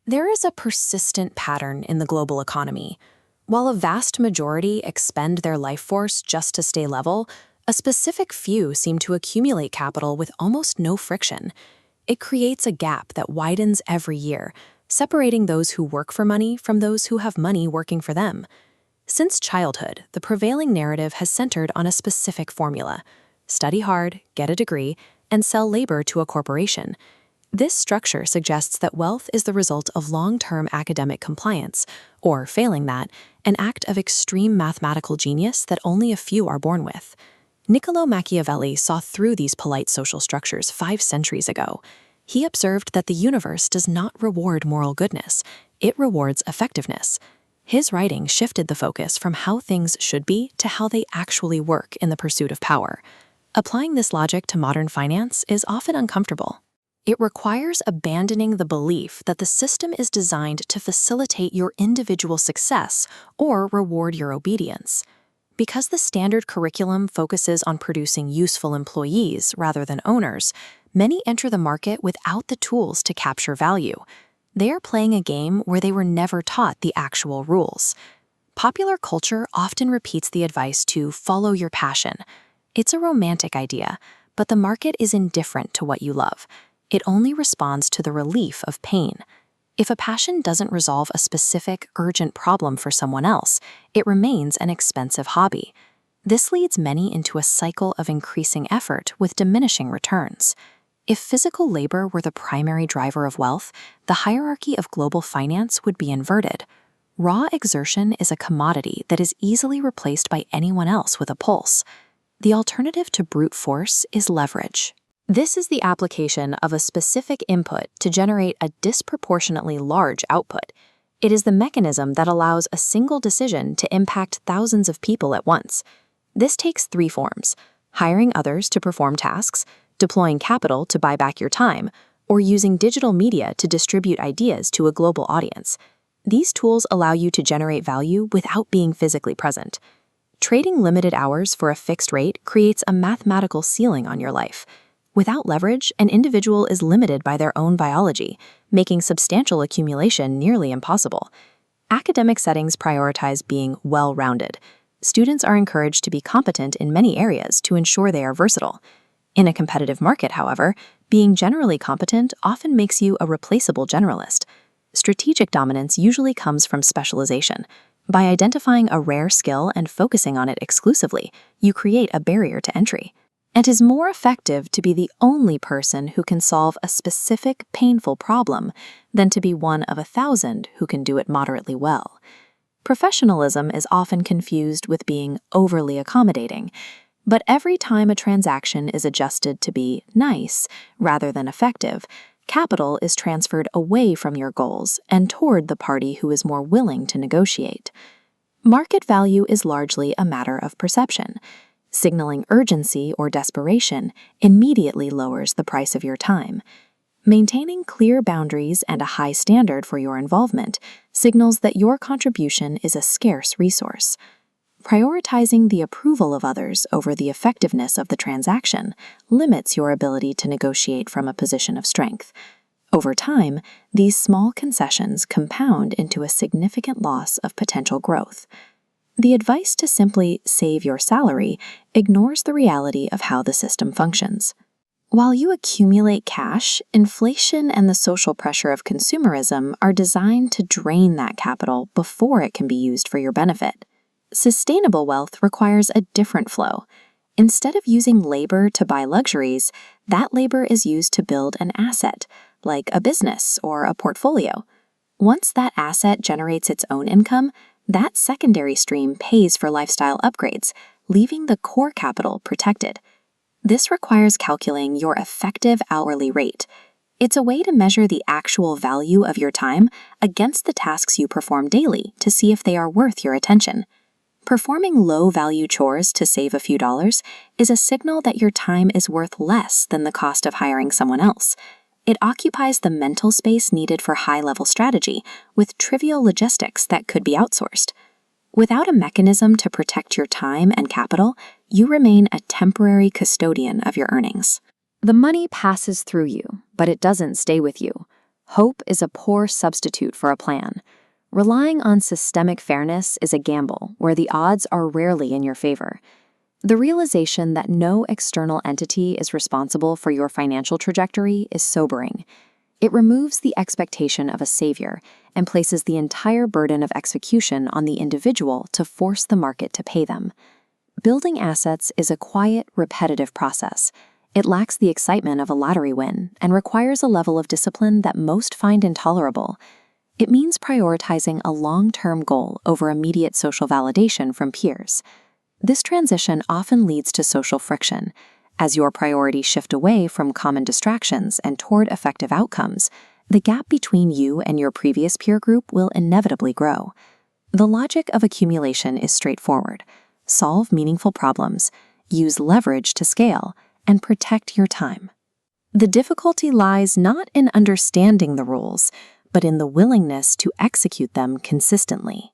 There is a persistent pattern in the global economy. While a vast majority expend their life force just to stay level, a specific few seem to accumulate capital with almost no friction. It creates a gap that widens every year, separating those who work for money from those who have money working for them. Since childhood, the prevailing narrative has centered on a specific formula: study hard, get a degree, and sell labor to a corporation. This structure suggests that wealth is the result of long-term academic compliance, or, failing that, an act of extreme mathematical genius that only a few are born with. Niccolo Machiavelli saw through these polite social structures 5 centuries ago. He observed that the universe does not reward moral goodness, it rewards effectiveness. His writing shifted the focus from how things should be to how they actually work in the pursuit of power. Applying this logic to modern finance is often uncomfortable. It requires abandoning the belief that the system is designed to facilitate your individual success or reward your obedience. Because the standard curriculum focuses on producing useful employees rather than owners, many enter the market without the tools to capture value. They are playing a game where they were never taught the actual rules. Popular culture often repeats the advice to follow your passion. It's a romantic idea, but the market is indifferent to what you love. It only responds to the relief of pain. If a passion doesn't resolve a specific, urgent problem for someone else, it remains an expensive hobby. This leads many into a cycle of increasing effort with diminishing returns. If physical labor were the primary driver of wealth, the hierarchy of global finance would be inverted. Raw exertion is a commodity that is easily replaced by anyone else with a pulse. The alternative to brute force is leverage. This is the application of a specific input to generate a disproportionately large output. It is the mechanism that allows a single decision to impact thousands of people at once. This takes 3 forms: hiring others to perform tasks, deploying capital to buy back your time, or using digital media to distribute ideas to a global audience. These tools allow you to generate value without being physically present. Trading limited hours for a fixed rate creates a mathematical ceiling on your life. Without leverage, an individual is limited by their own biology, making substantial accumulation nearly impossible. Academic settings prioritize being well-rounded. Students are encouraged to be competent in many areas to ensure they are versatile. In a competitive market, however, being generally competent often makes you a replaceable generalist. Strategic dominance usually comes from specialization. By identifying a rare skill and focusing on it exclusively, you create a barrier to entry. It is more effective to be the only person who can solve a specific, painful problem than to be one of 1,000 who can do it moderately well. Professionalism is often confused with being overly accommodating, but every time a transaction is adjusted to be nice rather than effective, capital is transferred away from your goals and toward the party who is more willing to negotiate. Market value is largely a matter of perception. Signaling urgency or desperation immediately lowers the price of your time. Maintaining clear boundaries and a high standard for your involvement signals that your contribution is a scarce resource. Prioritizing the approval of others over the effectiveness of the transaction limits your ability to negotiate from a position of strength. Over time, these small concessions compound into a significant loss of potential growth. The advice to simply save your salary ignores the reality of how the system functions. While you accumulate cash, inflation and the social pressure of consumerism are designed to drain that capital before it can be used for your benefit. Sustainable wealth requires a different flow. Instead of using labor to buy luxuries, that labor is used to build an asset, like a business or a portfolio. Once that asset generates its own income, that secondary stream pays for lifestyle upgrades, leaving the core capital protected. This requires calculating your effective hourly rate. It's a way to measure the actual value of your time against the tasks you perform daily to see if they are worth your attention. Performing low-value chores to save a few dollars is a signal that your time is worth less than the cost of hiring someone else. It occupies the mental space needed for high-level strategy with trivial logistics that could be outsourced. Without a mechanism to protect your time and capital, you remain a temporary custodian of your earnings. The money passes through you, but it doesn't stay with you. Hope is a poor substitute for a plan. Relying on systemic fairness is a gamble where the odds are rarely in your favor. The realization that no external entity is responsible for your financial trajectory is sobering. It removes the expectation of a savior and places the entire burden of execution on the individual to force the market to pay them. Building assets is a quiet, repetitive process. It lacks the excitement of a lottery win and requires a level of discipline that most find intolerable. It means prioritizing a long-term goal over immediate social validation from peers. This transition often leads to social friction. As your priorities shift away from common distractions and toward effective outcomes, the gap between you and your previous peer group will inevitably grow. The logic of accumulation is straightforward. Solve meaningful problems, use leverage to scale, and protect your time. The difficulty lies not in understanding the rules, but in the willingness to execute them consistently.